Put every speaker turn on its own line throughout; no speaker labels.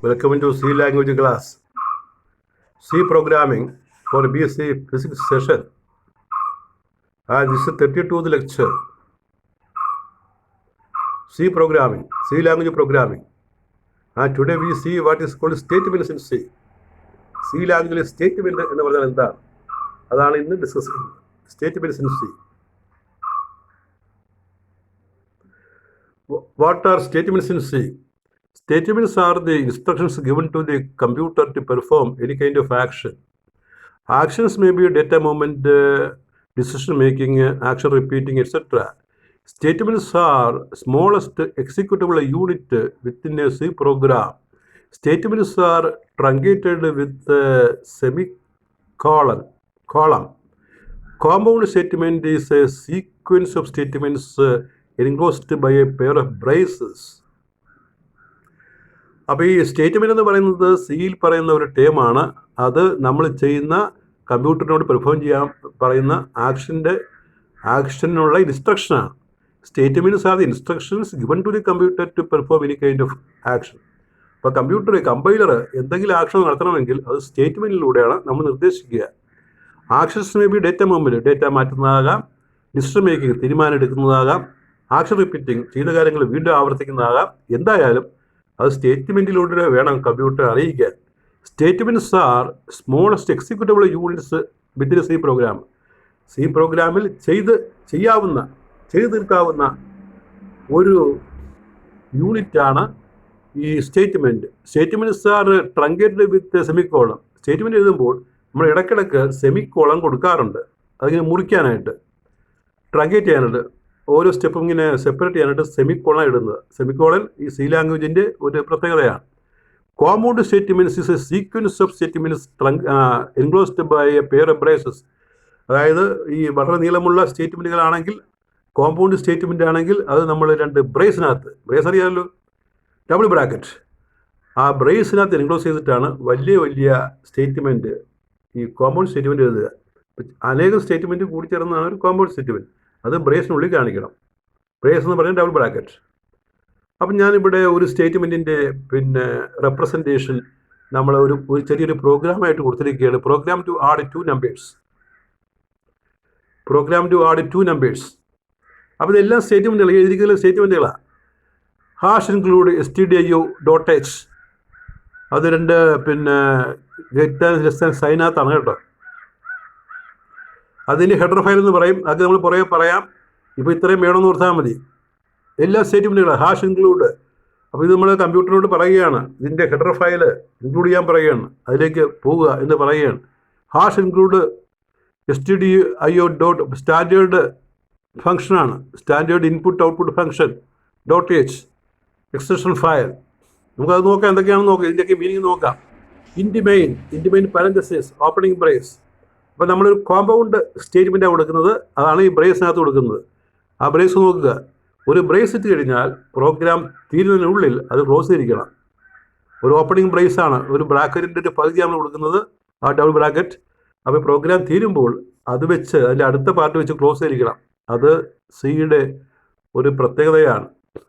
Welcome to C language class. C programming for BSc Physics session. This is 32th lecture. C programming, C language programming. And today we see what is called statements in C. C language statement എന്ന് പറഞ്ഞാൽ എന്താണ്? അതാണ് ഇന്ന് discuss ചെയ്യുന്നത്. Statements in C. What are statements in C? Statements are the instructions given to the computer to perform any kind of action. Actions may be data movement, decision making, action repeating, etc. Statements are smallest executable unit within a C program. Statements are truncated with semicolon. Compound statement is a sequence of statements enclosed by a pair of braces. അപ്പോൾ ഈ statement എന്ന് പറയുന്നത് സിയിൽ പറയുന്ന ഒരു ടേമാണ്. അത് നമ്മൾ ചെയ്യുന്ന കമ്പ്യൂട്ടറിനോട് പെർഫോം ചെയ്യാൻ പറയുന്ന ആക്ഷനുള്ള ഇൻസ്ട്രക്ഷനാണ്. Statements are the instructions given to the computer to perform any kind of action. അപ്പോൾ കമ്പൈലർ എന്തെങ്കിലും ആക്ഷൻ നടത്തണമെങ്കിൽ അത് സ്റ്റേറ്റ്മെൻറ്റിലൂടെയാണ് നമ്മൾ നിർദ്ദേശിക്കുക. Actions may be data movement, data മാറ്റുന്നതാകാം, ഡിസിഷൻ മേക്കിംഗ്, തീരുമാനം എടുക്കുന്നതാകാം, ആക്ഷൻ റിപ്പീറ്റിംഗ്, ചെയ്ത കാര്യങ്ങൾ വീണ്ടും ആവർത്തിക്കുന്നതാകാം. എന്തായാലും അത് സ്റ്റേറ്റ്മെൻറ്റിലൂടെ വേണം കമ്പ്യൂട്ടർ അറിയിക്കാൻ. Statements are smallest executable units within C program. C പ്രോഗ്രാമിൽ ചെയ്ത് തീർക്കാവുന്ന ഒരു യൂണിറ്റാണ് ഈ statement. Statements are truncated with semicolon. Statement എഴുതുമ്പോൾ നമ്മൾ ഇടയ്ക്കിടയ്ക്ക് സെമിക്കോളം കൊടുക്കാറുണ്ട്, അതിങ്ങനെ മുറിക്കാനായിട്ട്, ട്രങ്കേറ്റ് ചെയ്യാനായിട്ട്, ഓരോ സ്റ്റെപ്പും ഇങ്ങനെ സെപ്പറേറ്റ് ചെയ്യാനായിട്ട് സെമിക്കോളൻ ഇടുന്നത്. സെമിക്കോളൻ ഈ സി ലാംഗ്വേജിൻ്റെ ഒരു പ്രത്യേകതയാണ്. Compound statements is a sequence of statements enclosed by a pair of braces. അതായത് ഈ വളരെ നീളമുള്ള സ്റ്റേറ്റ്മെൻറ്റുകളാണെങ്കിൽ, കോമ്പൗണ്ട് സ്റ്റേറ്റ്മെൻ്റ് ആണെങ്കിൽ അത് നമ്മൾ രണ്ട് ബ്രേസിനകത്ത്, ബ്രേസ് അറിയാമല്ലോ, ഡബിൾ ബ്രാക്കറ്റ്, ആ ബ്രേസിനകത്ത് എൻക്ലോസ് ചെയ്തിട്ടാണ് വലിയ സ്റ്റേറ്റ്മെൻറ്റ്, ഈ കോമ്പൗണ്ട് സ്റ്റേറ്റ്മെൻറ്റ് എഴുതുക. അനേകം സ്റ്റേറ്റ്മെൻറ്റ് കൂടിച്ചേർന്നതാണ് ഒരു കോമ്പൗണ്ട് സ്റ്റേറ്റ്മെൻറ്റ്. അത് ബ്രേസിനുള്ളിൽ കാണിക്കണം. ബ്രേസ് എന്ന് പറയുന്നത് ഡബിൾ ബ്രാക്കറ്റ്. അപ്പം ഞാനിവിടെ ഒരു സ്റ്റേറ്റ്മെൻറ്റിൻ്റെ റെപ്രസെൻറ്റേഷൻ നമ്മൾ ഒരു ചെറിയൊരു പ്രോഗ്രാമായിട്ട് കൊടുത്തിരിക്കുകയാണ്. Program to add two numbers. അപ്പോൾ ഇതെല്ലാം സ്റ്റേറ്റ്മെൻറ്റുകൾ, എഴുതിയിരിക്കുന്ന സ്റ്റേറ്റ്മെൻറ്റുകളാണ്. Hash include stdio.h. അത് രണ്ട് ഗെറ്റ് ആൻഡ് ലെസ് ആൻഡ് സൈനകത്താണ് കേട്ടോ. അതിൻ്റെ ഹെഡർ ഫയൽ എന്ന് പറയും. അത് നമ്മൾ പുറകെ പറയാം. ഇപ്പോൾ ഇത്രയും വേണമെന്ന് ഓർത്താൽ മതി. എല്ലാ സ്റ്റേറ്റ്മെൻറ്റുകളും ഹാഷ് ഇൻക്ലൂഡ്. അപ്പോൾ ഇത് നമ്മൾ കമ്പ്യൂട്ടറിനോട് പറയുകയാണ്, ഇതിൻ്റെ ഹെഡർ ഫയൽ ഇൻക്ലൂഡ് ചെയ്യാൻ പറയുകയാണ്, അതിലേക്ക് പോവുക എന്ന് പറയുകയാണ്. Hash include stdio. സ്റ്റാൻഡേർഡ് ഫംഗ്ഷനാണ്, standard input output function .h extension file. നമുക്കത് നോക്കാം, എന്തൊക്കെയാണെന്ന് നോക്കാം, ഇതിൻ്റെയൊക്കെ മീനിങ് നോക്കാം. ഇൻറ്റ് മെയിൻ പാരന്തസിസ് ഓപ്പണിംഗ് ബ്രേസ്. അപ്പോൾ നമ്മളൊരു കോമ്പൗണ്ട് സ്റ്റേറ്റ്മെൻറ്റാണ് കൊടുക്കുന്നത്, അതാണ് ഈ ബ്രേസിനകത്ത് കൊടുക്കുന്നത്. ആ ബ്രേസ് നോക്കുക. ഒരു ബ്രേസ് ഇട്ട് കഴിഞ്ഞാൽ പ്രോഗ്രാം തീരുന്നതിനുള്ളിൽ അത് ക്ലോസ് ചെയ്തിരിക്കണം. ഒരു ഓപ്പണിംഗ് ബ്രേസാണ്, ഒരു ബ്രാക്കറ്റിൻ്റെ ഒരു പകുതിയാണ് കൊടുക്കുന്നത്, ആ ഡബിൾ ബ്രാക്കറ്റ്. അപ്പോൾ പ്രോഗ്രാം തീരുമ്പോൾ അത് വെച്ച് അതിൻ്റെ അടുത്ത പാർട്ട് വെച്ച് ക്ലോസ് ചെയ്തിരിക്കണം. അത് സിയുടെ ഒരു പ്രത്യേകതയാണ്.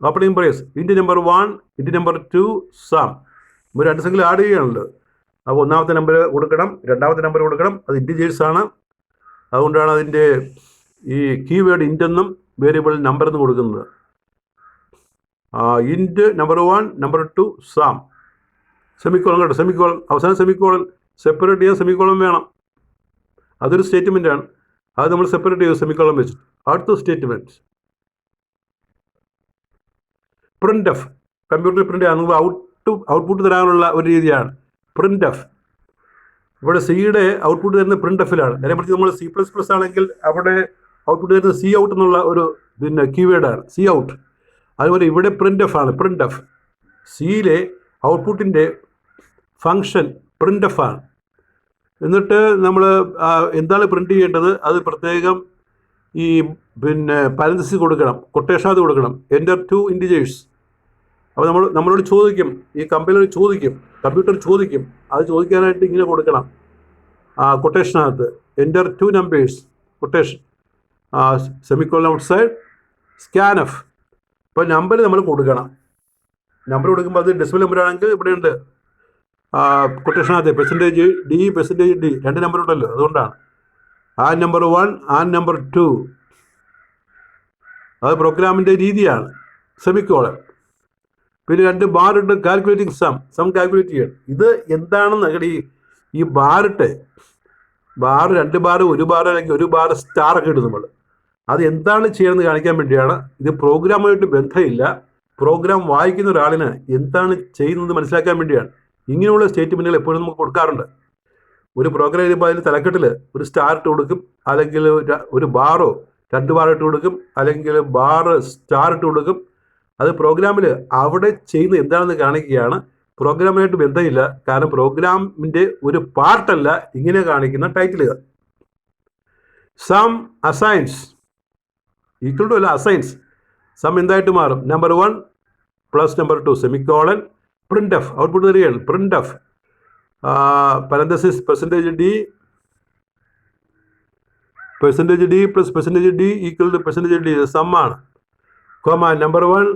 Opening brace, int number 1, int number 2, sum. നമ്മൾ രണ്ട് സംഖ്യകൾ ആഡ് ചെയ്യുകയാണല്ലോ. അപ്പോൾ ഒന്നാമത്തെ നമ്പർ കൊടുക്കണം, രണ്ടാമത്തെ നമ്പർ കൊടുക്കണം. അത് ഇൻറ്റിജേഴ്സാണ്. അതുകൊണ്ടാണ് അതിൻ്റെ ഈ കീവേഡ് ഇൻറ്റെന്നും വേരിയബിൾ നമ്പർ എന്ന് കൊടുക്കുന്നത്. ഇൻറ്റ് നമ്പർ 1, നമ്പർ 2, സം. സെമിക്കോളൻ കേട്ടോ, സെമിക്കോളൻ. അവസാനം സെമിക്കോളൻ സെപ്പറേറ്റ് ചെയ്യാൻ സെമിക്കോളൻ വേണം. അതൊരു സ്റ്റേറ്റ്മെൻറ്റാണ്. അത് നമ്മൾ സെപ്പറേറ്റ് ചെയ്യും സെമിക്കോളൻ വെച്ചിട്ട്. അടുത്ത സ്റ്റേറ്റ്മെൻറ്റ് പ്രിൻ്റ് എഫ്. കമ്പ്യൂട്ടറിൽ പ്രിൻ്റ് ചെയ്യാൻ നമുക്ക് ഔട്ട്പുട്ട് തരാനുള്ള ഒരു രീതിയാണ് പ്രിൻ്റ് എഫ്. ഇവിടെ സിയുടെ ഔട്ട്പുട്ട് തരുന്നത് പ്രിൻ്റ് എഫിലാണ്. അതിനെപ്പറ്റി നമ്മൾ C++ ആണെങ്കിൽ അവിടെ ഔട്ട്പുട്ട് തരുന്നത് സി ഔട്ട് എന്നുള്ള ഒരു കീവേഡാണ്, സി ഔട്ട്. അതുപോലെ ഇവിടെ പ്രിൻ്റ് എഫ് ആണ്. പ്രിൻ്റ് എഫ് സിയിലെ ഔട്ട്പുട്ടിൻ്റെ ഫങ്ഷൻ പ്രിൻ്റ് എഫ് ആണ്. എന്നിട്ട് നമ്മൾ എന്താണ് പ്രിൻ്റ് ചെയ്യേണ്ടത്, അത് പ്രത്യേകം ഈ പാരന്തസിസ് കൊടുക്കണം, കൊട്ടേഷനകത്ത് കൊടുക്കണം. Enter 2 integers. അപ്പോൾ നമ്മളോട് ചോദിക്കും, ഈ കമ്പ്യൂട്ടർ ചോദിക്കും, അത് ചോദിക്കാനായിട്ട് ഇങ്ങനെ കൊടുക്കണം കൊട്ടേഷനകത്ത്. Enter 2 numbers, quotation, semicolon outside, scanf. അപ്പോൾ നമ്പർ നമ്മൾ കൊടുക്കണം. നമ്പർ കൊടുക്കുമ്പോൾ അത് ഡെസിമൽ നമ്പർ ആണെങ്കിൽ ഇവിടെയുണ്ട് കൊട്ടേഷനകത്ത് പെർസെൻറ്റേജ് ഡി രണ്ട് നമ്പർ ഉണ്ടല്ലോ, അതുകൊണ്ടാണ്. ആൻഡ് നമ്പർ 1 ആൻഡ് നമ്പർ 2 അത് പ്രോഗ്രാമിൻ്റെ രീതിയാണ്. സെമിക്കോളൻ. പിന്നെ 2 ബാറിട്ട് കാൽക്കുലേറ്റിംഗ് സം കാൽക്കുലേറ്റ് ചെയ്യണം. ഇത് എന്താണെന്ന് ഈ ബാറിട്ട് ബാർ 2 ബാർ 1 ബാർ അല്ലെങ്കിൽ 1 ബാർ സ്റ്റാറൊക്കെ ഇടും നമ്മൾ. അത് എന്താണ് ചെയ്യണമെന്ന് കാണിക്കാൻ വേണ്ടിയാണ്. ഇത് പ്രോഗ്രാമുമായിട്ട് ബന്ധമില്ല. പ്രോഗ്രാം വായിക്കുന്ന ഒരാളിന് എന്താണ് ചെയ്യുന്നത് മനസ്സിലാക്കാൻ വേണ്ടിയാണ്. ഇങ്ങനെയുള്ള സ്റ്റേറ്റ്മെൻറ്റുകൾ എപ്പോഴും നമുക്ക് കൊടുക്കാറുണ്ട്. ഒരു പ്രോഗ്രാം എഴുതുമ്പോൾ അതിന് തലക്കെട്ടിൽ ഒരു സ്റ്റാർ ഇട്ട് കൊടുക്കും, അല്ലെങ്കിൽ ഒരു ബാറോ 2 ബാർ ഇട്ട് കൊടുക്കും, അല്ലെങ്കിൽ ബാർ സ്റ്റാർ ഇട്ട് കൊടുക്കും. അത് പ്രോഗ്രാമിൽ അവിടെ ചെയ്യുന്നത് എന്താണെന്ന് കാണിക്കുകയാണ്. പ്രോഗ്രാമിനായിട്ട് ബന്ധമില്ല. കാരണം പ്രോഗ്രാമിൻ്റെ ഒരു പാർട്ടല്ല ഇങ്ങനെ കാണിക്കുന്ന ടൈറ്റിലുകൾ. സം അസൈൻസ് ഈക്വൽ ടു അല്ല, അസൈൻസ്. സം എന്തായിട്ട് മാറും? Number 1 plus number 2 semicolon print f. Output തരികയാണ് print f parenthesis percentage d plus percentage d equal to percentage d. Sum ആണ്. Comma number 1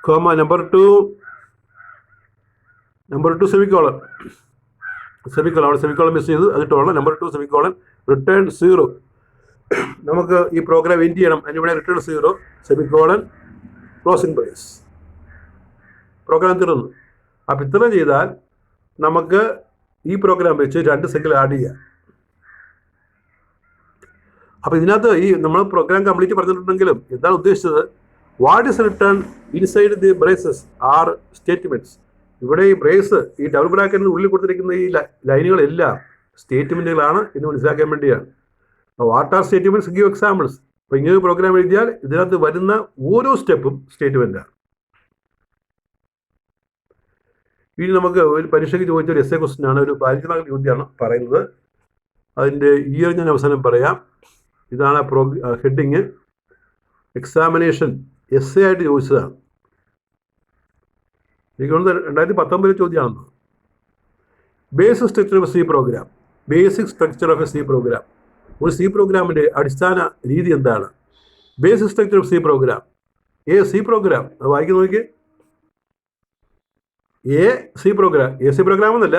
comma number 2 semicolon അവിടെ semicolon miss ചെയ്തു, അതിട്ടുള്ള number 2 semicolon return 0. നമുക്ക് ഈ programme end ചെയ്യണം. അതിനിവിടെ return 0 semicolon closing brace. Program തീർന്നു. അപ്പോൾ ഇത്രയും ചെയ്താൽ നമുക്ക് ഈ പ്രോഗ്രാം വെച്ച് 2 സൈക്കിൾ ആഡ് ചെയ്യാം. അപ്പോൾ ഇതിനകത്ത് നമ്മൾ പ്രോഗ്രാം കംപ്ലീറ്റ് പറഞ്ഞിട്ടുണ്ടെങ്കിലും എന്താണ് ഉദ്ദേശിച്ചത്? What is return inside the braces are statements. ഇവിടെ ഈ ബ്രേസ്, ഈ ഡബിൾ ബ്രാക്കറ്റിന് ഉള്ളിൽ കൊടുത്തിരിക്കുന്ന ഈ ലൈനുകളെല്ലാം സ്റ്റേറ്റ്മെൻറ്റുകളാണ് എന്ന് മനസ്സിലാക്കാൻ വേണ്ടിയാണ്. What are statements? Give examples. അപ്പോൾ ഇങ്ങനെ ഒരു പ്രോഗ്രാം എഴുതിയാൽ ഇതിനകത്ത് വരുന്ന ഓരോ സ്റ്റെപ്പും സ്റ്റേറ്റ്മെൻറ്റാണ്. ഇനി നമുക്ക് ഒരു പരീക്ഷയ്ക്ക് ചോദിച്ച ഒരു എസ്സേ ക്വസ്റ്റ്യൻ ആണ്, ഒരു പരിചിതമായ ചോദ്യമാണ് പറയുന്നത്. അതിൻ്റെ ഇയർ ഞാൻ അവസാനം പറയാം. ഇതാണ് ഹെഡിങ്. എക്സാമിനേഷൻ എസ്സേ ആയിട്ട് ചോദിച്ചതാണ്. എനിക്ക് തോന്നുന്നത് 2019 ചോദ്യമാണെന്ന്. Basic structure of C program. Basic structure of a C program. ഒരു സി പ്രോഗ്രാമിൻ്റെ അടിസ്ഥാന രീതി എന്താണ്? Basic structure of C program. C program അത് വായിക്കുന്ന നോക്കി. സി പ്രോഗ്രാം എന്നല്ല,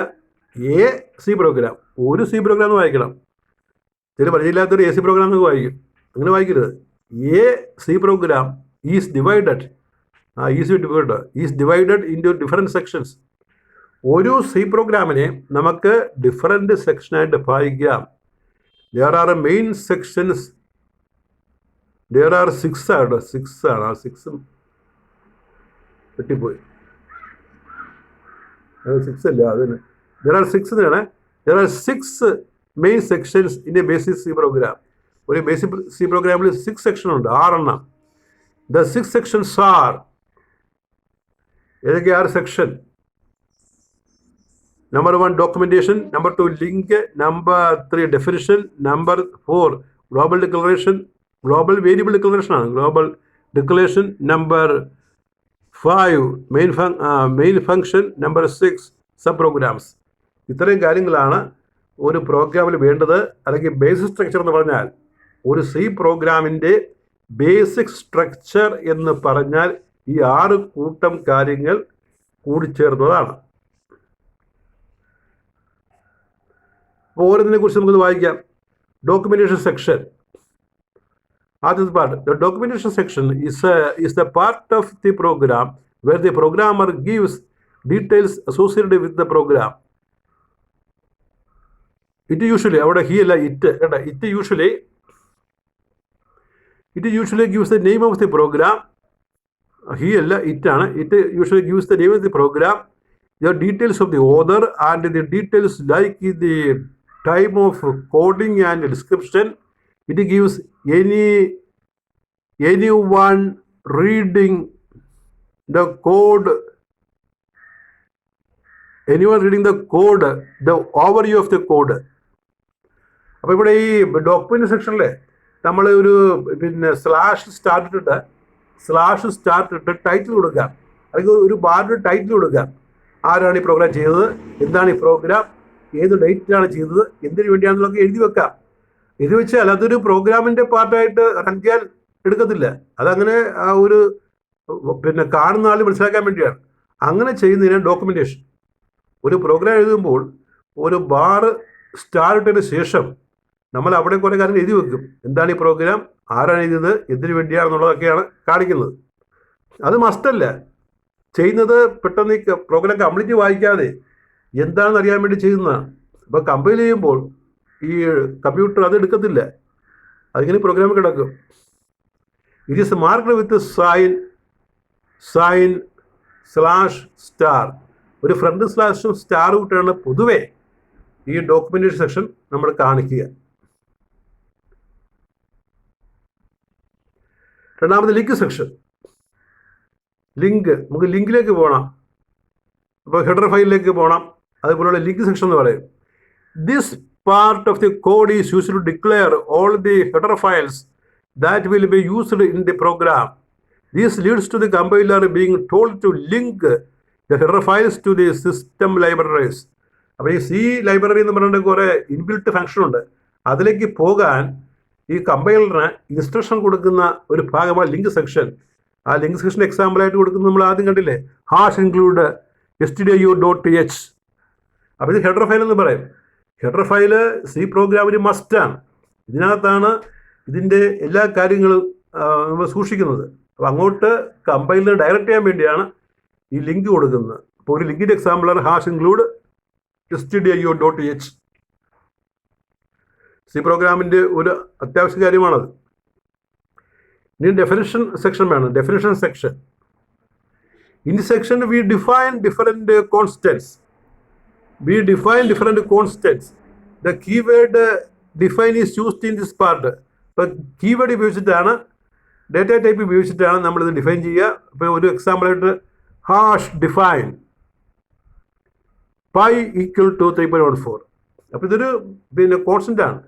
സി പ്രോഗ്രാം. ഒരു സി പ്രോഗ്രാം എന്ന് വായിക്കണം. ചില പരിചയമില്ലാത്തൊരു സി പ്രോഗ്രാം എന്ന് വായിക്കും. അങ്ങനെ വായിക്കരുത്. C program is divided into different sections. ഒരു സി പ്രോഗ്രാമിനെ നമുക്ക് ഡിഫറെൻറ്റ് സെക്ഷനായിട്ട് ഭാഗിക്കാം. There are main sections. There are 6 ആണ്. 6 ആണ്. ആ 6 വെട്ടിപ്പോയി. 6 അല്ല അതിന്. There are 6 എന്നാണ്. There are 6 main sections in a basic C program. ഒരു ബേസിക് സി പ്രോഗ്രാമിൽ 6 സെക്ഷൻ ഉണ്ട്, 6 എണ്ണം. The 6 sections are ഏതൊക്കെ 6 section? Number 1 documentation, number 2 link, number 3 definition, number 4 global declaration, global variable declaration ആണ്, global declaration, number 5 main function, number 6 sub programs. ഇത്രയും കാര്യങ്ങളാണ് ഒരു പ്രോഗ്രാമിൽ വേണ്ടത്. അല്ലെങ്കിൽ ബേസിക് സ്ട്രക്ചർ എന്ന് പറഞ്ഞാൽ, ഒരു സി പ്രോഗ്രാമിൻ്റെ ബേസിക് സ്ട്രക്ചർ എന്ന് പറഞ്ഞാൽ ഈ 6 കൂട്ടം കാര്യങ്ങൾ കൂടിച്ചേർന്നതാണ്. ഓരോന്നിനെ കുറിച്ച് നമുക്കത് വായിക്കാം. Documentation section. ആദ്യത്തെ part. The documentation section is the part of the program where the programmer gives details associated with the program. It usually, അവിടെ he അല്ല it കേട്ടോ. It usually gives the name of the program. He അല്ല it ആണ്. It usually gives the name of the program, the details of the author, and the details like the time of coding and description. It gives anyone reading the code the overview of the code. അപ്പോൾ ഇവിടെ ഈ document സെക്ഷനിൽ നമ്മൾ ഒരു slash start ഇട്ട് title കൊടുക്കാം, അല്ലെങ്കിൽ ഒരു ബാറിന് ടൈറ്റിൽ കൊടുക്കാം. ആരാണ് ഈ പ്രോഗ്രാം ചെയ്തത്, എന്താണ് ഈ പ്രോഗ്രാം, ഏത് ഡേറ്റിലാണ് ചെയ്തത്, എന്തിനു വേണ്ടിയാണെന്നൊക്കെ എഴുതി വെക്കാം. എഴുതി വെച്ചാൽ അതൊരു പ്രോഗ്രാമിൻ്റെ പാർട്ടായിട്ട് റൺ ചെയ്യാൻ എടുക്കത്തില്ല. അതങ്ങനെ ആ ഒരു കാണുന്ന ആൾ മനസ്സിലാക്കാൻ വേണ്ടിയാണ്. അങ്ങനെ ചെയ്യുന്നതിനാണ് ഡോക്യുമെന്റേഷൻ. ഒരു പ്രോഗ്രാം എഴുതുമ്പോൾ ഒരു ബാർ സ്റ്റാർ ഇട്ടതിന് ശേഷം നമ്മൾ അവിടെ കുറേ കാര്യങ്ങൾ എഴുതി വെക്കും. എന്താണ് ഈ പ്രോഗ്രാം, ആരാണ് എഴുതിയത്, എന്തിനു വേണ്ടിയാണെന്നുള്ളതൊക്കെയാണ് കാണിക്കുന്നത്. അത് മസ്റ്റല്ല. ചെയ്യുന്നത് പെട്ടെന്ന് ഈ പ്രോഗ്രാം കംപ്ലീറ്റ് വായിക്കാതെ എന്താണെന്ന് അറിയാൻ വേണ്ടി ചെയ്യുന്നതാണ്. അപ്പോൾ കമ്പൈൽ ചെയ്യുമ്പോൾ ഈ കമ്പ്യൂട്ടർ അത് എടുക്കത്തില്ല, അതിങ്ങനെ പ്രോഗ്രാം കിടക്കും. It is marked with sign slash star. ഒരു ഫ്രണ്ട് സ്ലാഷും സ്റ്റാർ വിട്ടാണ് പൊതുവെ ഈ ഡോക്യുമെന്റേഷൻ സെക്ഷൻ നമ്മൾ കാണിക്കുക. രണ്ടാമത് ലിങ്ക് സെക്ഷൻ. നമുക്ക് ലിങ്കിലേക്ക് പോകണം. അപ്പോൾ ഹെഡർ ഫയലിലേക്ക് പോകണം. അതുപോലുള്ള ലിങ്ക് സെക്ഷൻ എന്ന് പറയും. This part of the code is used to declare all the header files that will be used in the program. This leads to the compiler being told to link the header files to the system libraries. അപ്പോൾ ഈ C library എന്ന് പറഞ്ഞിട്ട് കുറേ inbuilt function ഉണ്ട്. അതിലേക്ക് പോകാൻ ഈ കമ്പൈലറിന് instruction കൊടുക്കുന്ന ഒരു ഭാഗമാണ് ലിങ്ക് സെക്ഷൻ. ആ ലിങ്ക് സെക്ഷൻ എക്സാമ്പിളായിട്ട് കൊടുക്കുന്നത് നമ്മൾ ആദ്യം കണ്ടില്ലേ, #include stdio.h. അപ്പോൾ ഇത് ഹെഡർ ഫയൽ എന്ന് പറയും. ഹെഡർ ഫയല് സി പ്രോഗ്രാമിന് മസ്റ്റാണ്. ഇതിനകത്താണ് ഇതിൻ്റെ എല്ലാ കാര്യങ്ങളും നമ്മൾ സൂക്ഷിക്കുന്നത്. അപ്പോൾ അങ്ങോട്ട് കമ്പൈലർ ഡയറക്റ്റ് ചെയ്യാൻ വേണ്ടിയാണ് ഈ ലിങ്ക് കൊടുക്കുന്നത്. അപ്പോൾ ഒരു ലിങ്കിൻ്റെ എക്സാമ്പിളാണ് #include stdio.h. സി പ്രോഗ്രാമിൻ്റെ ഒരു അത്യാവശ്യ കാര്യമാണത്. ഇനി ഡെഫിനിഷൻ സെക്ഷൻ വേണം. Definition section. In the section V define different constants. The keyword define is used in this part. ഇപ്പോൾ കീവേഡ് ഉപയോഗിച്ചിട്ടാണ്, ഡേറ്റ ടൈപ്പ് ഉപയോഗിച്ചിട്ടാണ് നമ്മളിത് ഡിഫൈൻ ചെയ്യുക. ഇപ്പോൾ ഒരു എക്സാമ്പിളായിട്ട് #define pi = 3.14. അപ്പോൾ ഇതൊരു കോൺസ്റ്റൻ്റ് ആണ്.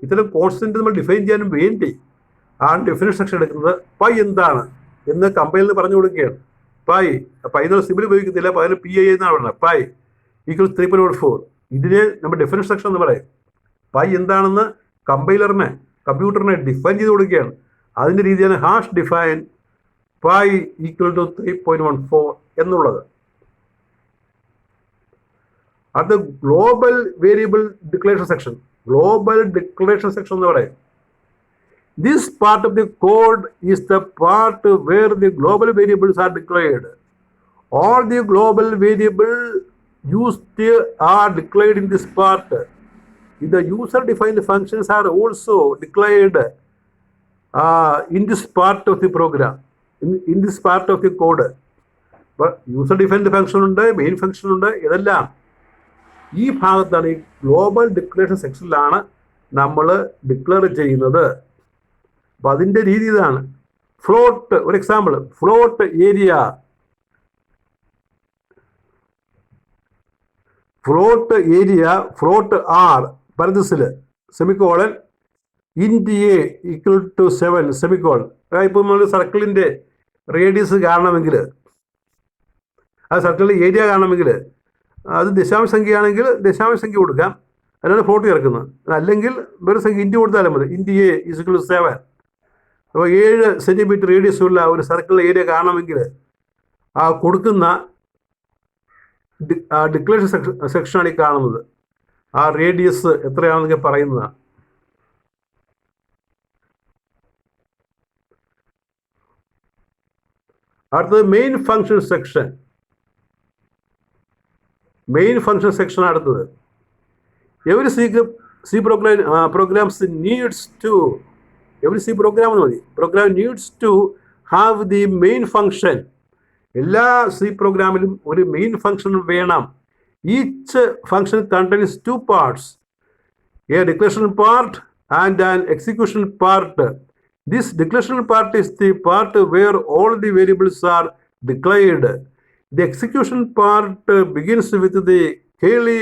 ഇത്തരം കോൺസ്റ്റൻ്റ് നമ്മൾ ഡിഫൈൻ ചെയ്യാനും വേണ്ടി ആ ഡെഫിനിഷൻ സെക്ഷൻ എടുക്കുന്നത് പൈ എന്താണ് എന്ന് കമ്പൈലറിന് പറഞ്ഞു കൊടുക്കുകയാണ്. പൈ എന്നുള്ള സിമ്പിൾ ഉപയോഗിക്കുന്നില്ല, പകരം PI എന്നാണ് പറയുന്നത്. പൈ = 3.14. ഇതിനെ നമ്മൾ ഡെഫിനിഷൻ സെക്ഷൻ എന്ന് പറയും. പൈ എന്താണെന്ന് കമ്പ്യൂട്ടറിനെ ഡിഫൈൻ ചെയ്ത് കൊടുക്കുകയാണ്. അതിൻ്റെ രീതിയാണ് #define pi = 3.14 എന്നുള്ളത്. അത് ഗ്ലോബൽ വേരിയബിൾ ഡിക്ലറേഷൻ സെക്ഷൻ. എന്ന് പറയും. This part of the code is the part where the global variables are declared. All the global variables used are declared in this part. The user-defined functions are also declared in this part of the program, in this part of the code. But user-defined function ഉണ്ട്, main function ഉണ്ട്. ഇതെല്ലാം ഈ ഭാഗത്താണ്, ഈ global declaration സെക്ഷനിലാണ് നമ്മൾ declare ചെയ്യുന്നത്. അപ്പം അതിൻ്റെ രീതി ഇതാണ്. ഫ്ലോട്ട്, ഒരു example, float area. Float R പരന്തസിൽ സെമിക്കോളൻ int A = 7 സെമിക്കോളൻ. ഇപ്പം നമ്മൾ സർക്കിളിൻ്റെ റേഡിയസ് കാണണമെങ്കിൽ, ആ സർക്കിളിൻ്റെ ഏരിയ കാണണമെങ്കിൽ അത് ദശാംശ സംഖ്യയാണെങ്കിൽ ദശാംശ സംഖ്യ കൊടുക്കാം, അതിനാണ് ഫ്ലോട്ട് ചേർക്കുന്നത്. അല്ലെങ്കിൽ വേറെ സംഖ്യ ഇൻറ്റ് കൊടുത്താലും മതി. int A = 7. അപ്പോൾ 7 സെൻറ്റിമീറ്റർ റേഡിയസ് ഉള്ള ഒരു സർക്കിളിൻ്റെ ഏരിയ കാണണമെങ്കിൽ ആ കൊടുക്കുന്ന ഡിക്ലറേഷൻ സെക്ഷനാണ് ഈ കാണുന്നത്. ആ റേഡിയസ് എത്രയാണെന്നൊക്കെ പറയുന്നതാണ്. അടുത്തത് മെയിൻ ഫംഗ്ഷൻ സെക്ഷൻ. അടുത്തത് every C programs needs to have the main function. എല്ലാ സി പ്രോഗ്രാമിലും ഒരു മെയിൻ ഫംഗ്ഷൻ വേണം. Each function contains 2 parts, a declaration part and an execution part. This declaration part is the part where all the variables are declared. The execution part begins with the curly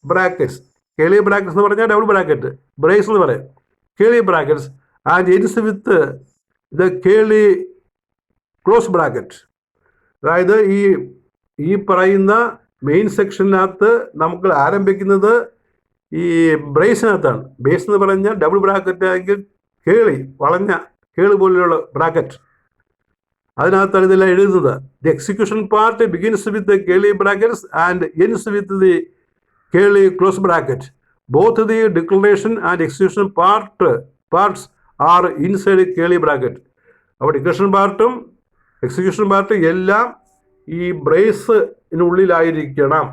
brackets. Curly brackets എന്ന് പറഞ്ഞാൽ double bracket, brace എന്ന് പറയും. curly brackets and ends with the curly close bracket. അതായത് ഈ പറയുന്ന main സെക്ഷനകത്ത് നമുക്ക് ആരംഭിക്കുന്നത് ഈ ബ്രേസിനകത്താണ്. ബേസ് എന്ന് പറഞ്ഞാൽ ഡബിൾ ബ്രാക്കറ്റ് ആണെങ്കിൽ വളഞ്ഞ കേളി പോലെയുള്ള ബ്രാക്കറ്റ്. അതിനകത്താണ് ഇതെല്ലാം എഴുതുന്നത്. The execution part begins with Keli brackets and ends with the Keli close bracket. Both the declaration and execution parts are inside Keli bracket. അപ്പോൾ ഡിക്ലറേഷൻ പാർട്ടും എക്സിക്യൂഷൻ പാർട്ടും എല്ലാം ഈ ബ്രേസിനുള്ളിലായിരിക്കണം.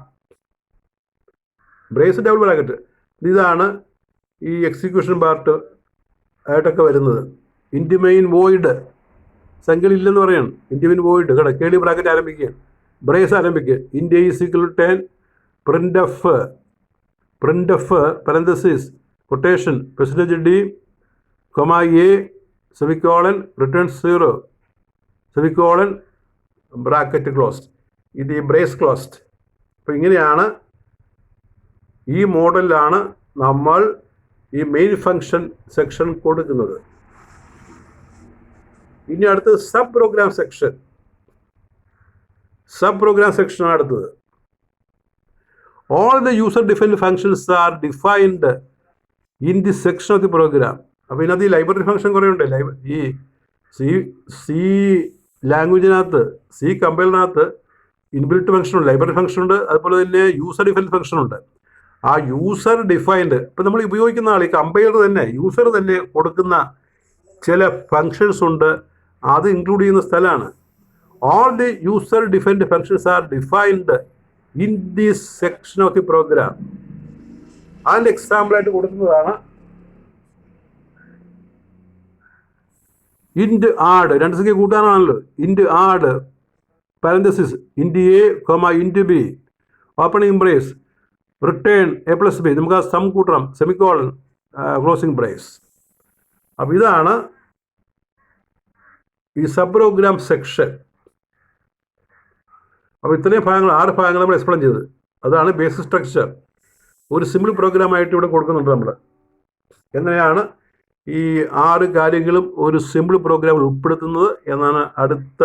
Brace double bracket. ഇതാണ് ഈ എക്സിക്യൂഷൻ പാർട്ട് ആയിട്ടൊക്കെ വരുന്നത്. ഇൻറ്റിമെയിൻ void സംഖ്യയില്ലെന്ന് പറയണം. ഇൻറ്റിമെയിൻ വോയിഡ് കേട്ടോ, കേളി ബ്രാക്കറ്റ് ആരംഭിക്കുക, ബ്രേസ് ആരംഭിക്കുക. India is equal 10 print F parenthesis quotation percentage D comma A semicolon return 0 semicolon bracket closed. ഇത് ഈ ബ്രേസ് ക്ലോസ്ഡ്. അപ്പോൾ ഇങ്ങനെയാണ്, ഈ മോഡലിലാണ് നമ്മൾ ഈ മെയിൻ ഫംഗ്ഷൻ സെക്ഷൻ കൊടുക്കുന്നത്. ഇനി അടുത്തത് sub program section. Sub program സെക്ഷനാണ് അടുത്തത്. All the user defined functions are defined in the section of the program. അപ്പോൾ ഇതിനകത്ത് ഈ ലൈബ്രറി ഫംഗ്ഷൻ കുറേ ഉണ്ട്. ഈ സി ലാംഗ്വേജിനകത്ത്, സി കമ്പൈലറിനകത്ത് ഇൻബിൽറ്റ് ഫംഗ്ഷൻ ഉണ്ട്, ലൈബ്രറി ഫംഗ്ഷൻ ഉണ്ട്, അതുപോലെ തന്നെ യൂസർ ഡിഫൈൻഡ് ഫംഗ്ഷൻ ഉണ്ട്. ആ യൂസർ ഡിഫൈൻഡ് ഇപ്പം നമ്മൾ ഉപയോഗിക്കുന്ന ആൾ, ഈ കമ്പൈലർ തന്നെ, യൂസർ തന്നെ കൊടുക്കുന്ന ചില ഫങ്ഷൻസ് ഉണ്ട്, അത് ഇൻക്ലൂഡ് ചെയ്യുന്ന സ്ഥലമാണ്. All the user defined functions are defined in the section of the program. അതിൻ്റെ എക്സാമ്പിളായിട്ട് കൊടുക്കുന്നതാണ് ഇൻറ്റ് ആഡ്. രണ്ട് സംഖ്യ കൂട്ടാനാണല്ലോ. Int add parenthesis int A comma int B opening brace return A plus B. നമുക്ക് ആ സം കൂട്ടണം, സെമിക്കോളൻ ക്ലോസിംഗ് ബ്രേസ്. അപ്പോൾ ഇതാണ് ഈ സബ് പ്രോഗ്രാം സെക്ഷൻ. അപ്പോൾ ഇത്രയും ഭാഗങ്ങൾ, 6 ഭാഗങ്ങൾ നമ്മൾ എക്സ്പ്ലെയിൻ ചെയ്തത്. അതാണ് ബേസിക് സ്ട്രക്ചർ. ഒരു സിമ്പിൾ പ്രോഗ്രാമായിട്ട് ഇവിടെ കൊടുക്കുന്നുണ്ട് നമ്മൾ. എങ്ങനെയാണ് ഈ 6 കാര്യങ്ങളും ഒരു സിമ്പിൾ പ്രോഗ്രാമിൽ ഉൾപ്പെടുത്തുന്നത് എന്നാണ് അടുത്ത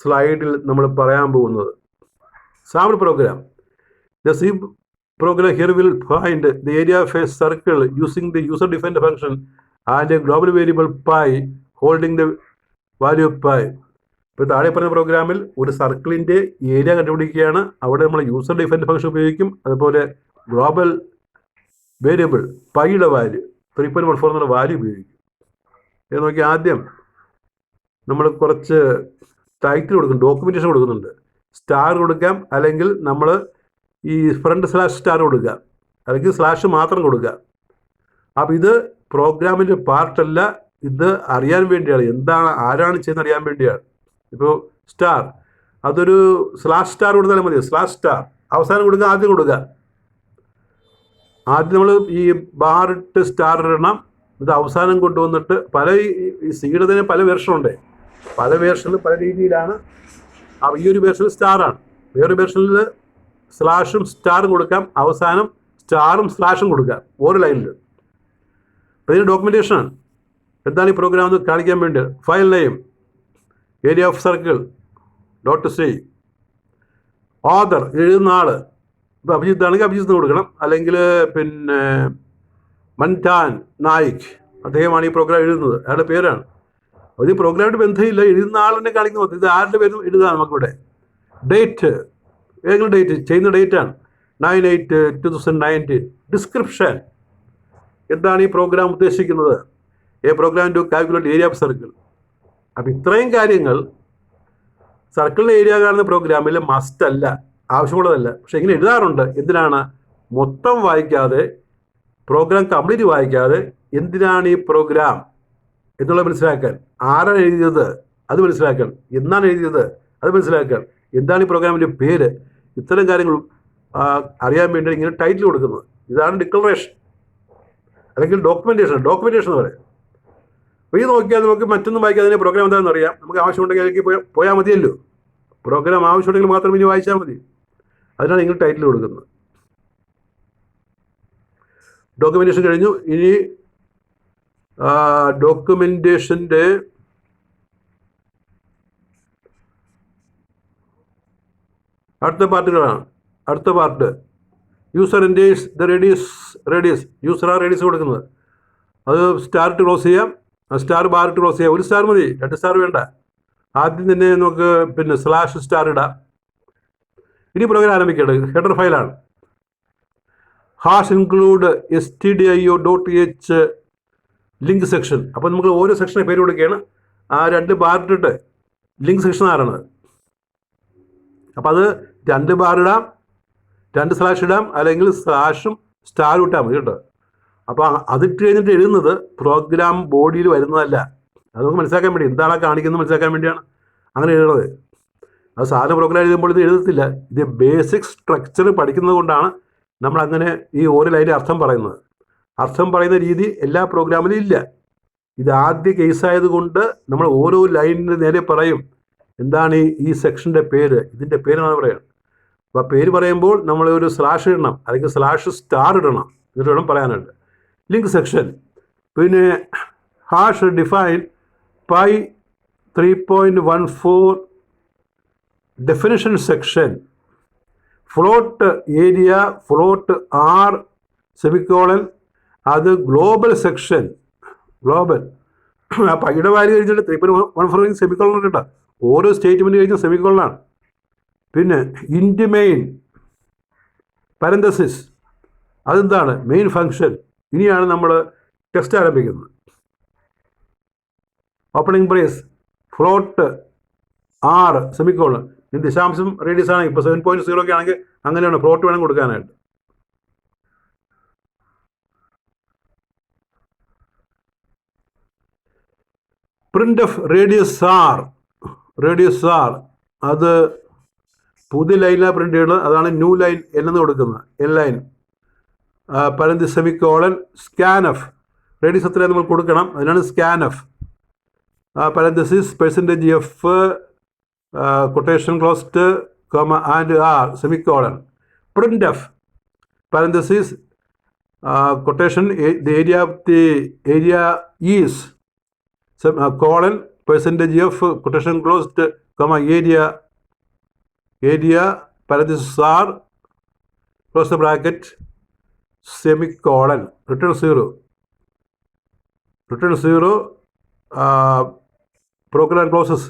സ്ലൈഡിൽ നമ്മൾ പറയാൻ പോകുന്നത്. Sample programme. The C program here will find the area of a circle using the user defined function and a global variable pi holding the value pi. ഇപ്പോൾ താഴെ പറഞ്ഞ പ്രോഗ്രാമിൽ ഒരു സർക്കിളിൻ്റെ ഏരിയ കണ്ടുപിടിക്കുകയാണ്. അവിടെ നമ്മൾ യൂസർ ഡിഫൈൻഡ് ഫംഗ്ഷൻ ഉപയോഗിക്കും, അതുപോലെ ഗ്ലോബൽ വേരിയബിൾ പൈയുടെ വാല്യൂ 3.14 എന്നുള്ള വാല്യൂ ഉപയോഗിക്കും. ഇത് നോക്കി, ആദ്യം നമ്മൾ കുറച്ച് ടൈറ്റിൽ കൊടുക്കും, ഡോക്യുമെൻറ്റേഷൻ കൊടുക്കുന്നുണ്ട്. സ്റ്റാർ കൊടുക്കാം, അല്ലെങ്കിൽ നമ്മൾ ഈ ഫ്രണ്ട് /സ്റ്റാർ കൊടുക്കുക, അല്ലെങ്കിൽ സ്ലാഷ് മാത്രം കൊടുക്കുക. അപ്പോൾ ഇത് പ്രോഗ്രാമിൻ്റെ പാർട്ടല്ല, ഇത് അറിയാൻ വേണ്ടിയാണ്, എന്താണ് ആരാണ് ചെയ്യുന്നത് അറിയാൻ വേണ്ടിയാണ്. ഇപ്പോൾ സ്റ്റാർ, അതൊരു /സ്റ്റാർ കൊടുത്താലും മതി. /സ്റ്റാർ അവസാനം കൊടുക്കുക, ആദ്യം കൊടുക്കുക. ആദ്യം നമ്മൾ ഈ ബാറിട്ട് സ്റ്റാർ ഇടണം, ഇത് അവസാനം കൊണ്ടുവന്നിട്ട് പല ഈ സീഡ് തന്നെ പല വേർഷനുണ്ട്, പല വേർഷനിൽ പല രീതിയിലാണ്. അപ്പോൾ ഈ ഒരു വേർഷനിൽ സ്റ്റാറാണ്, വേറൊരു വേർഷനിൽ സ്ലാഷും സ്റ്റാറും കൊടുക്കാം, അവസാനം സ്റ്റാറും സ്ലാഷും കൊടുക്കാം ഓരോ ലൈനിൽ. അപ്പോൾ ഇതിന് ഡോക്യുമെൻറ്റേഷനാണ്. എന്താണ് ഈ പ്രോഗ്രാം എന്ന് കാണിക്കാൻ വേണ്ടി. File name, area of circle .c, author എഴുതുന്ന ആൾ. ഇപ്പോൾ അഭിജിത്ത് ആണെങ്കിൽ അഭിജിത്ത് കൊടുക്കണം, അല്ലെങ്കിൽ പിന്നെ മൻടാൻ നായിക്, അദ്ദേഹമാണ് ഈ പ്രോഗ്രാം എഴുതുന്നത്, അയാളുടെ പേരാണ്. അത് ഈ പ്രോഗ്രാമായിട്ട് ബന്ധമില്ല, എഴുതുന്ന ആൾ തന്നെ കാണിക്കുന്നത്. ഇത് ആരുടെ പേരും എഴുതാം നമുക്കിവിടെ. ഡേറ്റ്, ഏതെങ്കിലും ഡേറ്റ്, ചെയ്യുന്ന ഡേറ്റാണ് 9/8/2019. ഡിസ്ക്രിപ്ഷൻ, എന്താണ് ഈ പ്രോഗ്രാം ഉദ്ദേശിക്കുന്നത്. A program to calculate area of circle. അപ്പം ഇത്രയും കാര്യങ്ങൾ സർക്കിളിൻ്റെ ഏരിയ കാണുന്ന പ്രോഗ്രാമിൽ മസ്റ്റ് അല്ല, ആവശ്യമുള്ളതല്ല. പക്ഷെ ഇങ്ങനെ എഴുതാറുണ്ട്. എന്തിനാണ്? മൊത്തം വായിക്കാതെ, പ്രോഗ്രാം കംപ്ലീറ്റ് വായിക്കാതെ, എന്തിനാണ് ഈ പ്രോഗ്രാം എന്നുള്ളത് മനസ്സിലാക്കാൻ, ആരാണ് എഴുതിയത് അത് മനസ്സിലാക്കാൻ, എന്നാണ് എഴുതിയത് അത് മനസ്സിലാക്കാൻ, എന്താണ് ഈ പ്രോഗ്രാമിൻ്റെ പേര്, ഇത്തരം കാര്യങ്ങൾ അറിയാൻ വേണ്ടി ഇങ്ങനെ ടൈറ്റിൽ കൊടുക്കുന്നത്. ഇതാണ് ഡിക്ലറേഷൻ അല്ലെങ്കിൽ ഡോക്യുമെൻറ്റേഷൻ എന്ന് പറയാം. അപ്പോൾ ഈ നോക്കിയാൽ നമുക്ക് മറ്റൊന്നും വായിക്കാതെ തന്നെ പ്രോഗ്രാം എന്താണെന്ന് അറിയാം. നമുക്ക് ആവശ്യമുണ്ടെങ്കിൽ അതിലേക്ക് പോയാൽ മതിയല്ലോ. പ്രോഗ്രാം ആവശ്യമുണ്ടെങ്കിൽ മാത്രം ഇനി വായിച്ചാൽ മതി. അതിനാണ് ഇങ്ങനെ ടൈറ്റിൽ കൊടുക്കുന്നത്. ഡോക്യുമെൻറ്റേഷൻ കഴിഞ്ഞു. ഇനി ഡോക്യുമെൻറ്റേഷൻ്റെ അടുത്ത പാർട്ടുകളാണ്. അടുത്ത part user enters the radius. User ആ റേഡിയസ് കൊടുക്കുന്നത്. അത് സ്റ്റാർ ഇട്ട് ക്ലോസ് ചെയ്യാം, സ്റ്റാർ ബാർ ഇട്ട് ക്ലോസ് ചെയ്യാം. ഒരു സ്റ്റാർ മതി, 2 സ്റ്റാർ വേണ്ട. ആദ്യം തന്നെ നമുക്ക് പിന്നെ സ്ലാഷ് സ്റ്റാർ ഇടാം. ഇനി പ്രോഗ്രാം ആരംഭിക്കേണ്ടത് ഹെഡർ ഫയലാണ്. Hash include stdio.h link section. അപ്പോൾ നമുക്ക് ഓരോ സെക്ഷനെ പേര് കൊടുക്കുകയാണ്. ആ 2 ബാർ ഇട്ടിട്ട് ലിങ്ക് സെക്ഷൻ ആരാണ്. അപ്പം അത് 2 ബാർ ഇടാം, 2 സ്ലാഷ് ഇടാം, അല്ലെങ്കിൽ സ്ലാഷും സ്റ്റാറും ഇട്ടാൽ മതി കേട്ടോ. അപ്പോൾ അതിട്ട് കഴിഞ്ഞിട്ട് എഴുതുന്നത് പ്രോഗ്രാം ബോഡിയിൽ വരുന്നതല്ല. അത് നമുക്ക് മനസ്സിലാക്കാൻ വേണ്ടി എന്താണ് കാണിക്കുന്നത് മനസ്സിലാക്കാൻ വേണ്ടിയാണ് അങ്ങനെ എഴുതുന്നത്. അത് സാധാരണ പ്രോഗ്രാം എഴുതുമ്പോൾ ഇത് എഴുതത്തില്ല. ഇത് ബേസിക് സ്ട്രക്ചർ പഠിക്കുന്നത് കൊണ്ടാണ് നമ്മൾ അങ്ങനെ ഈ ഓരോ ലൈനിൽ അർത്ഥം പറയുന്നത്. അർത്ഥം പറയുന്ന രീതി എല്ലാ പ്രോഗ്രാമിലും ഇല്ല. ഇത് ആദ്യ കേസ് ആയതുകൊണ്ട് നമ്മൾ ഓരോ ലൈനിന് നേരെ പറയും എന്താണ് ഈ സെക്ഷൻ്റെ പേര്, ഇതിൻ്റെ പേരാണ് പറയുക. അപ്പോൾ പേര് പറയുമ്പോൾ നമ്മൾ ഒരു സ്ലാഷ് ഇടണം, അല്ലെങ്കിൽ സ്ലാഷ് സ്റ്റാർ ഇടണം, എന്നിട്ട് വേണം പറയാനായിട്ട്. ലിങ്ക് സെക്ഷൻ, പിന്നെ hash define pi 3.14 definition section, float area, float R semicolon, അത് ഗ്ലോബൽ സെക്ഷൻ, ഗ്ലോബൽ. ആ പൈയുടെ വാല്യൂ കഴിഞ്ഞിട്ട് 3.14 സെമിക്കോളൻ കേട്ടോ. ഓരോ സ്റ്റേറ്റ്മെൻറ്റ് കഴിഞ്ഞ സെമിക്കോളനാണ്. പിന്നെ ഇൻറ്റ് മെയിൻ പാരന്തസിസ്, അതെന്താണ് മെയിൻ ഫങ്ഷൻ. ഇനിയാണ് നമ്മൾ ടെസ്റ്റ് ആരംഭിക്കുന്നത്. Opening brace, float R semicolon, ഈ ദശാംശം റേഡിയസ് ആണെങ്കിൽ ഇപ്പോൾ 7.0 ഒക്കെ ആണെങ്കിൽ അങ്ങനെയാണ് ഫ്ലോട്ട് വേണം കൊടുക്കാനായിട്ട്. പ്രിന്റ് ഓഫ് റേഡിയസ് ആർ, അത് പുതിയ ലൈനിലാണ് പ്രിന്റ് ചെയ്യുന്നത്. അതാണ് ന്യൂ ലൈൻ എന്ന് കൊടുക്കുന്നത്. എൻ ലൈൻ പരന്തി സെമിക്കോളൻ. സ്കാൻ എഫ്, റേഡിയസ് എത്രയാണ് നമ്മൾ കൊടുക്കണം, അതിനാണ് scan f. Parenthesis %f quotation closed and R semicolon. Print f parenthesis quotation area of the area is colon %f quotation closed comma area parenthesis r close the bracket semicolon. Return 0 program closes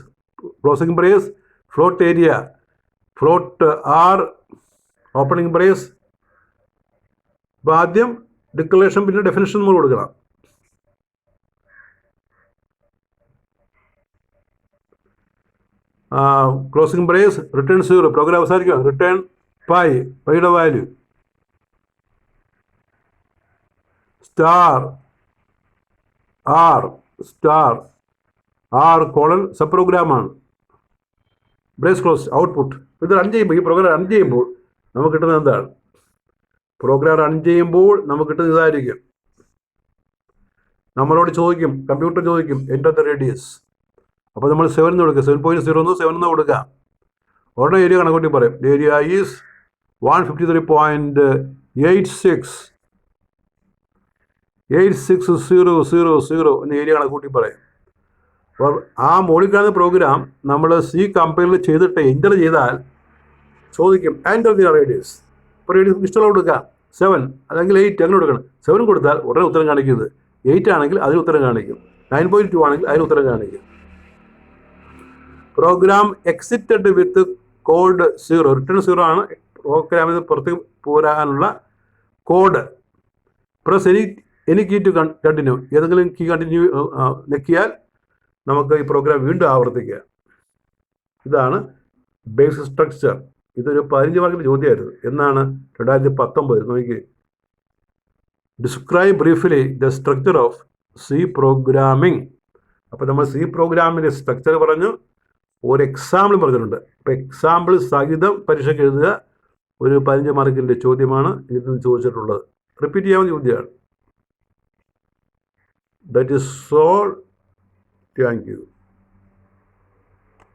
closing brace, float area, float r opening brace. ആദ്യം declaration പിന്നെ definition നമ്മൾ കൊടുക്കണം. Closing brace, return 0, program അവസാനിക്കുക, return പൈയുടെ value, star R colon sub പ്രോഗ്രാമാണ്. Brace close, output. ഇത് run ചെയ്യുമ്പോൾ, ഈ പ്രോഗ്രാം റൺ ചെയ്യുമ്പോൾ നമുക്ക് കിട്ടുന്നത് എന്താണ്? പ്രോഗ്രാം റൺ ചെയ്യുമ്പോൾ നമുക്ക് കിട്ടുന്നത് ഇതായിരിക്കും. നമ്മളോട് ചോദിക്കും, കമ്പ്യൂട്ടർ ചോദിക്കും എൻ്റർ ദ റേഡിയസ്. അപ്പോൾ നമ്മൾ 7 എന്ന് കൊടുക്കുക, 7.0 7 എന്ന് കൊടുക്കുക. ഉടനെ ഏരിയ കണക്കൂട്ടി പറയും. ഏരിയ ഈസ് 153.8600 എന്ന് ഏരിയ കണക്കൂട്ടി പറയും. അപ്പോൾ ആ മോളിൽ കാണുന്ന പ്രോഗ്രാം നമ്മൾ സി കമ്പൈലർ ചെയ്തിട്ട് എൻ്റർ ചെയ്താൽ ചോദിക്കും എൻ്റർ ദി റേഡിയസ്. ഇപ്പോൾ റേഡിയസ് ഇഷ്ടമുള്ള കൊടുക്കുക, 7 അല്ലെങ്കിൽ 8 അങ്ങനെ കൊടുക്കണം. 7 കൊടുത്താൽ ഉടനെ ഉത്തരം കാണിക്കുന്നത്, 8 ആണെങ്കിൽ അതിന് ഉത്തരം കാണിക്കും, 9.2 ആണെങ്കിൽ അതിന് ഉത്തരം കാണിക്കും. Program exited with code 0, return 0 ആണ് പ്രോഗ്രാമിൽ പുറത്തേക്ക് പോരാനുള്ള code. Press any key to continue, ഏതെങ്കിലും കീ കണ്ടിന്യൂ ഞെക്കിയാൽ നമുക്ക് ഈ പ്രോഗ്രാം വീണ്ടും ആവർത്തിക്കുക. ഇതാണ് ബേസിക് സ്ട്രക്ചർ. ഇതൊരു 15 മാർക്കിൻ്റെ ചോദ്യമായിരുന്നു. എന്നാണ് 2019. നോക്കി, describe briefly the structure of C programming. അപ്പോൾ നമ്മൾ സി പ്രോഗ്രാമിൻ്റെ സ്ട്രക്ചർ പറഞ്ഞു, ഒരു എക്സാമ്പിൾ പറഞ്ഞിട്ടുണ്ട്. അപ്പോൾ എക്സാമ്പിൾ സഹിതം പരീക്ഷയ്ക്ക് എഴുതുക. ഒരു 15 മാർക്കിൻ്റെ ചോദ്യമാണ് ഇതിൽ നിന്ന് ചോദിച്ചിട്ടുള്ളത്. റിപ്പീറ്റ് ചെയ്യാവുന്ന ചോദ്യമാണ്. That is all. Thank you.